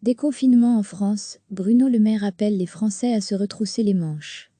Déconfinement en France, Bruno Le Maire appelle les Français à se retrousser les manches.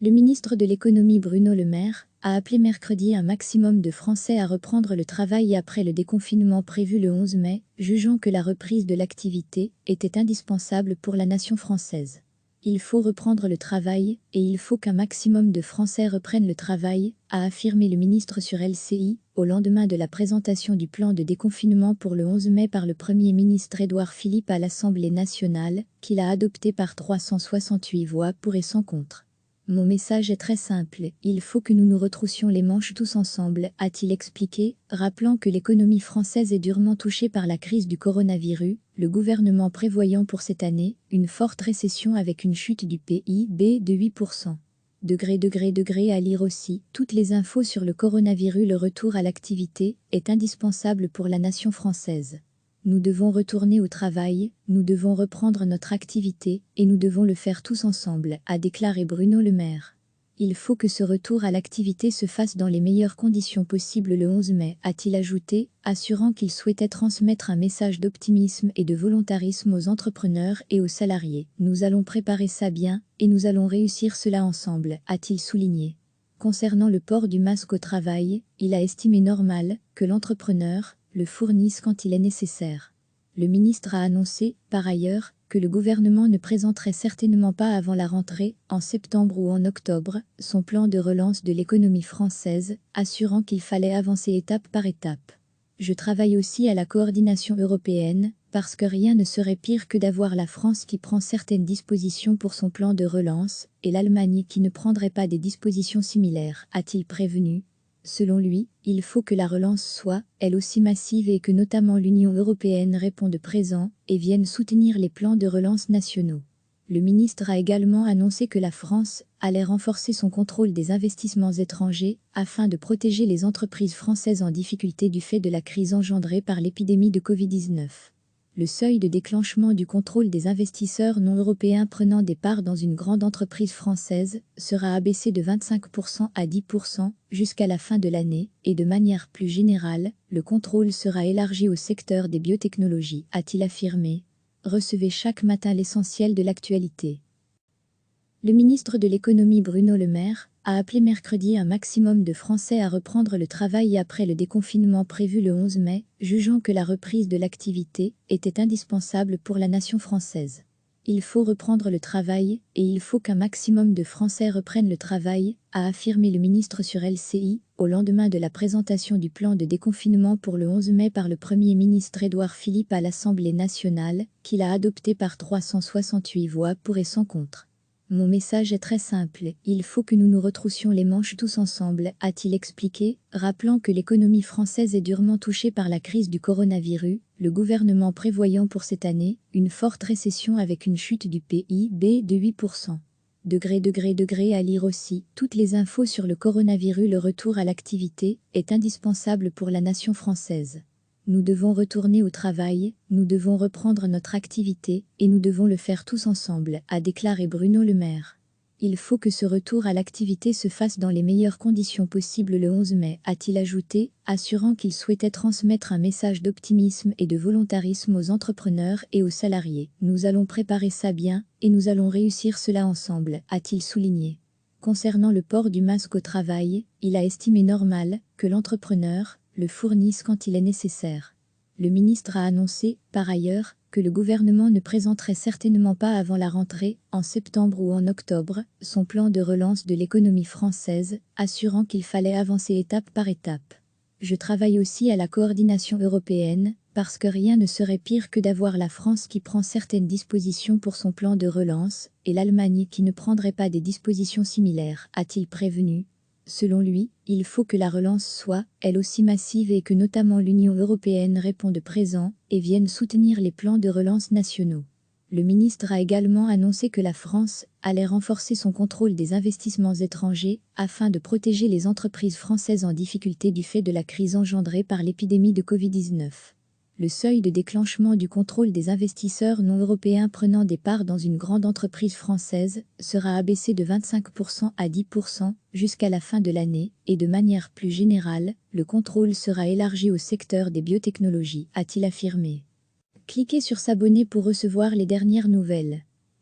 Le ministre de l'économie Bruno Le Maire a appelé mercredi un maximum de Français à reprendre le travail après le déconfinement prévu le 11 mai, jugeant que la reprise de l'activité était indispensable pour la nation française. Il faut reprendre le travail et il faut qu'un maximum de Français reprennent le travail, a affirmé le ministre sur LCI, au lendemain de la présentation du plan de déconfinement pour le 11 mai par le Premier ministre Édouard Philippe à l'Assemblée nationale, qu'il a adopté par 368 voix pour et sans contre. Mon message est très simple, il faut que nous nous retroussions les manches tous ensemble, a-t-il expliqué, rappelant que l'économie française est durement touchée par la crise du coronavirus, le gouvernement prévoyant pour cette année une forte récession avec une chute du PIB de 8%. À lire aussi, toutes les infos sur le coronavirus. Le retour à l'activité est indispensable pour la nation française. Nous devons retourner au travail, nous devons reprendre notre activité, et nous devons le faire tous ensemble, a déclaré Bruno Le Maire. Il faut que ce retour à l'activité se fasse dans les meilleures conditions possibles le 11 mai, a-t-il ajouté, assurant qu'il souhaitait transmettre un message d'optimisme et de volontarisme aux entrepreneurs et aux salariés. Nous allons préparer ça bien, et nous allons réussir cela ensemble, a-t-il souligné. Concernant le port du masque au travail, il a estimé normal que l'entrepreneur le fournisse quand il est nécessaire. Le ministre a annoncé, par ailleurs, que le gouvernement ne présenterait certainement pas avant la rentrée, en septembre ou en octobre, son plan de relance de l'économie française, assurant qu'il fallait avancer étape par étape. Je travaille aussi à la coordination européenne, parce que rien ne serait pire que d'avoir la France qui prend certaines dispositions pour son plan de relance, et l'Allemagne qui ne prendrait pas des dispositions similaires, a-t-il prévenu. Selon lui, il faut que la relance soit, elle aussi massive et que notamment l'Union européenne réponde présent et vienne soutenir les plans de relance nationaux. Le ministre a également annoncé que la France allait renforcer son contrôle des investissements étrangers afin de protéger les entreprises françaises en difficulté du fait de la crise engendrée par l'épidémie de Covid-19. Le seuil de déclenchement du contrôle des investisseurs non européens prenant des parts dans une grande entreprise française sera abaissé de 25% à 10% jusqu'à la fin de l'année, et de manière plus générale, le contrôle sera élargi au secteur des biotechnologies, a-t-il affirmé. Recevez chaque matin l'essentiel de l'actualité. Le ministre de l'économie Bruno Le Maire a appelé mercredi un maximum de Français à reprendre le travail après le déconfinement prévu le 11 mai, jugeant que la reprise de l'activité était indispensable pour la nation française. Il faut reprendre le travail, et il faut qu'un maximum de Français reprennent le travail, a affirmé le ministre sur LCI, au lendemain de la présentation du plan de déconfinement pour le 11 mai par le Premier ministre Édouard Philippe à l'Assemblée nationale, qu'il a adopté par 368 voix pour et sans contre. Mon message est très simple, il faut que nous nous retroussions les manches tous ensemble, a-t-il expliqué, rappelant que l'économie française est durement touchée par la crise du coronavirus, le gouvernement prévoyant pour cette année une forte récession avec une chute du PIB de 8%. À lire aussi, toutes les infos sur le coronavirus. Le retour à l'activité est indispensable pour la nation française. Nous devons retourner au travail, nous devons reprendre notre activité, et nous devons le faire tous ensemble, a déclaré Bruno Le Maire. Il faut que ce retour à l'activité se fasse dans les meilleures conditions possibles le 11 mai, a-t-il ajouté, assurant qu'il souhaitait transmettre un message d'optimisme et de volontarisme aux entrepreneurs et aux salariés. Nous allons préparer ça bien, et nous allons réussir cela ensemble, a-t-il souligné. Concernant le port du masque au travail, il a estimé normal que l'entrepreneur le fournisse quand il est nécessaire. Le ministre a annoncé, par ailleurs, que le gouvernement ne présenterait certainement pas avant la rentrée, en septembre ou en octobre, son plan de relance de l'économie française, assurant qu'il fallait avancer étape par étape. Je travaille aussi à la coordination européenne, parce que rien ne serait pire que d'avoir la France qui prend certaines dispositions pour son plan de relance, et l'Allemagne qui ne prendrait pas des dispositions similaires, a-t-il prévenu. Selon lui, il faut que la relance soit, elle aussi massive et que notamment l'Union européenne réponde présent et vienne soutenir les plans de relance nationaux. Le ministre a également annoncé que la France allait renforcer son contrôle des investissements étrangers afin de protéger les entreprises françaises en difficulté du fait de la crise engendrée par l'épidémie de Covid-19. Le seuil de déclenchement du contrôle des investisseurs non européens prenant des parts dans une grande entreprise française sera abaissé de 25% à 10% jusqu'à la fin de l'année, et de manière plus générale, le contrôle sera élargi au secteur des biotechnologies, a-t-il affirmé. Cliquez sur s'abonner pour recevoir les dernières nouvelles.